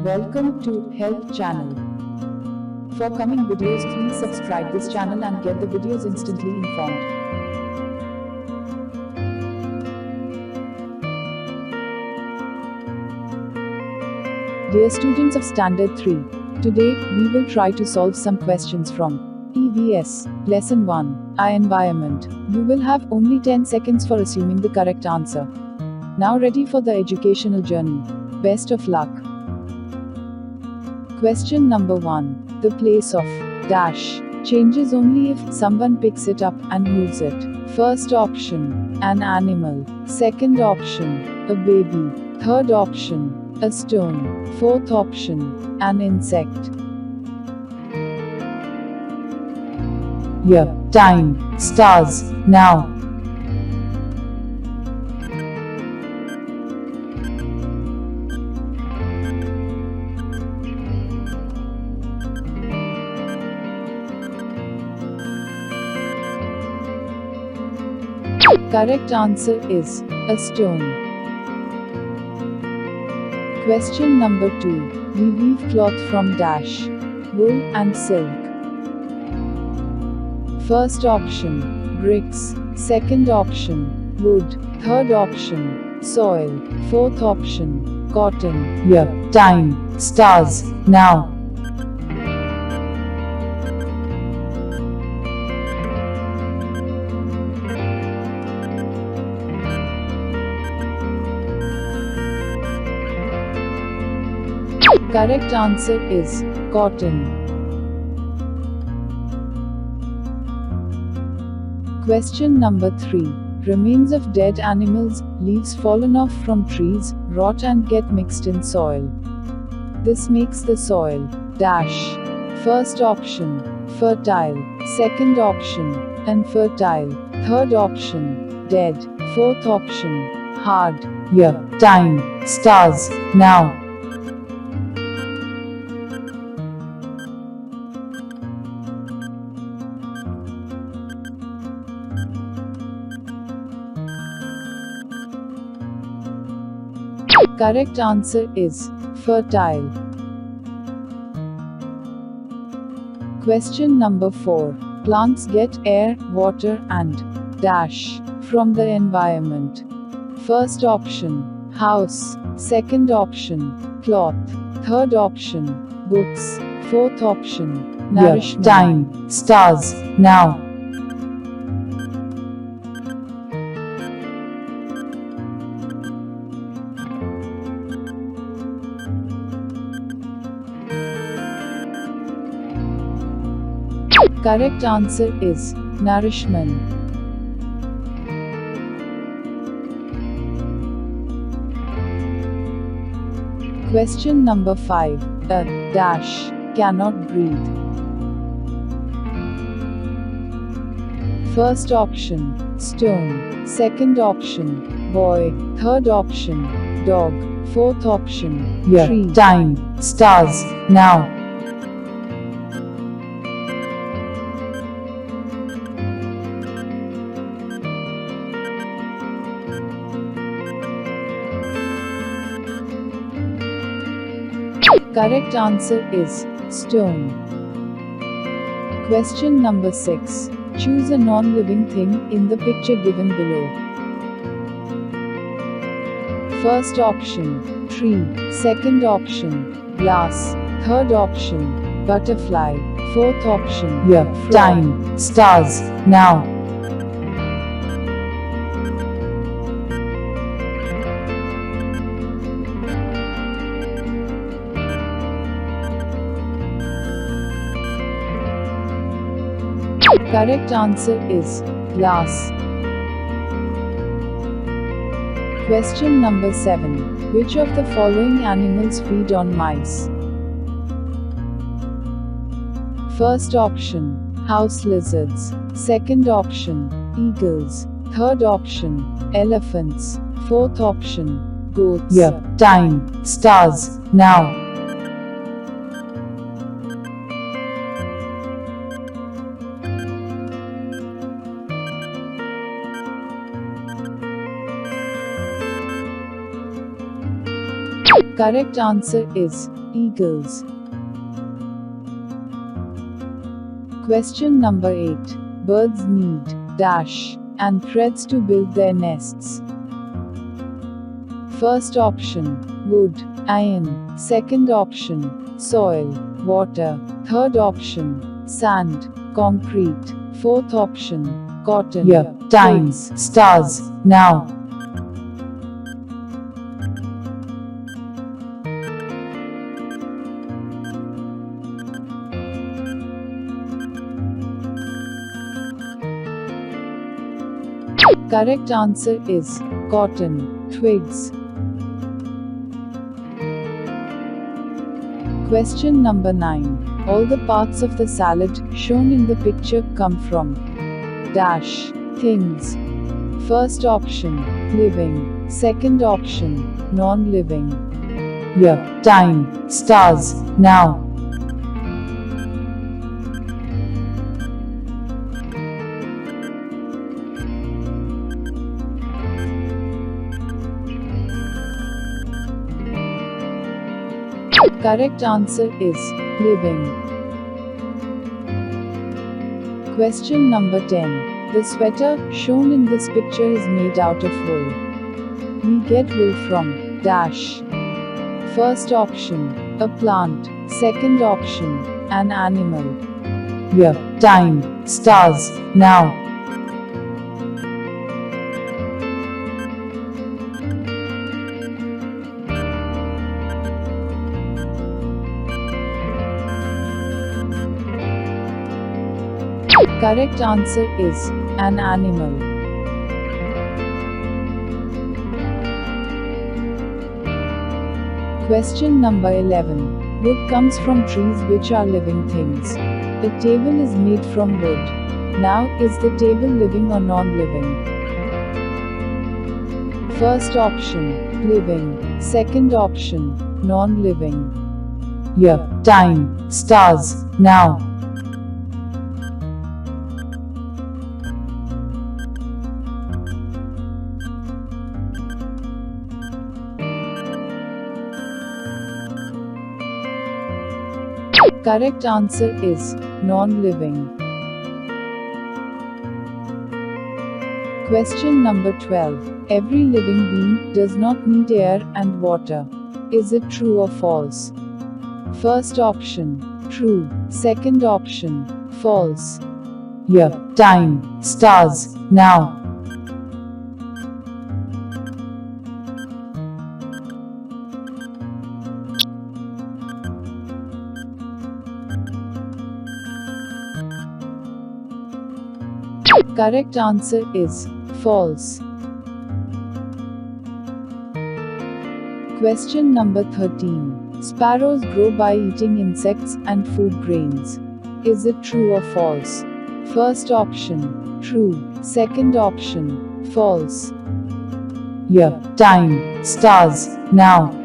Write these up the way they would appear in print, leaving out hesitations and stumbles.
Welcome to Help channel. For coming videos, please subscribe this channel and get the videos instantly informed. Dear students of Standard 3, today we will try to solve some questions from EVS, Lesson 1, I Environment. You will have only 10 seconds for assuming the correct answer. Now ready for the educational journey. Best of luck. Question number 1. The place of dash changes only if someone picks it up and moves it. First option, an animal. Second option, a baby. Third option, a stone. Fourth option, an insect. Year, time, stars, now. Correct answer is a stone. Question number 2. We weave cloth from dash, wool and silk. First option, bricks. Second option, wood. Third option, soil. Fourth option, cotton. Year, time, stars, now. Correct answer is cotton. Question number 3. Remains of dead animals, leaves fallen off from trees, rot and get mixed in soil. This makes the soil dash. First option, fertile. Second option, unfertile. Third option, dead. Fourth option, hard. Year, time, stars, now. Correct answer is fertile. Question number 4. Plants get air, water and dash from the environment. First option, house. Second option, cloth. Third option, books. Fourth option, nourishment. Time, stars, now. Correct answer is nourishment. Question number 5. A dash cannot breathe. First option, stone. Second option, boy. Third option, dog. Fourth option, tree. Time, stars, now. Correct answer is stone. Question number 6. Choose a non-living thing in the picture given below. First option, tree. Second option, glass. Third option, butterfly. Fourth option, year, time, stars, now. Correct answer is glass. Question number 7. Which of the following animals feed on mice? First option, house lizards. Second option, eagles. Third option, elephants. Fourth option, goats. Year, time, stars, now. Correct answer is Eagles. Question number 8. Birds need dash and threads to build their nests. First option, wood, iron. Second option, soil, water. Third option, sand, concrete. Fourth option, cotton. Year, time, stars, now. Correct answer is cotton, twigs. Question number 9. All the parts of the salad shown in the picture come from dash things. First option, living. Second option, non-living. Year, time, stars, now. Correct answer is living. Question number 10. The sweater shown in this picture is made out of wool. We get wool from dash. First option, a plant. Second option, an animal. Year, time, stars, now. Correct answer is an animal. Question number 11. Wood comes from trees which are living things. The table is made from wood. Now, is the table living or non-living? First option, living. Second option, non-living. Year, time, stars, now. Correct answer is non-living. Question number 12. Every living being does not need air and water. Is it true or false? First option, true. Second option, false. Year, time, stars, now. Correct answer is false. Question number 13. Sparrows grow by eating insects and food grains. Is it true or false? First option, true. Second option, false. Year, time, stars, now.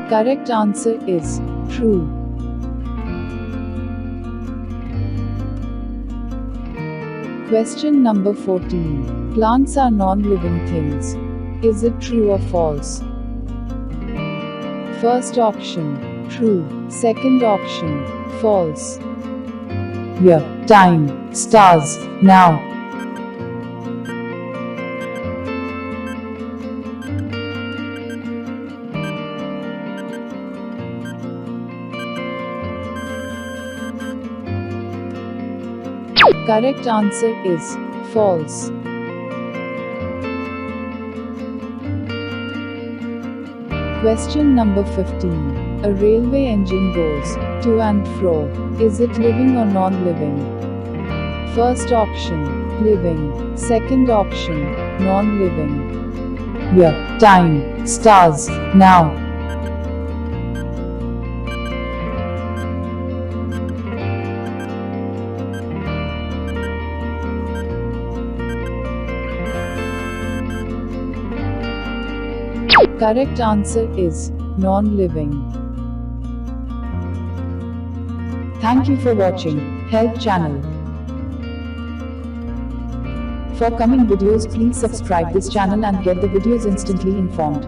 Correct answer is true. Question number 14. Plants are non-living things. Is it true or false? First option, true. Second option, false. Year, time, stars, now. Correct answer is false. Question number 15. A railway engine goes to and fro. Is it living or non-living? First option, living. Second option, non-living. Year, time, stars, now. Correct answer is non-living. Thank you for watching Help channel. For coming videos, please subscribe this channel and get the videos instantly informed.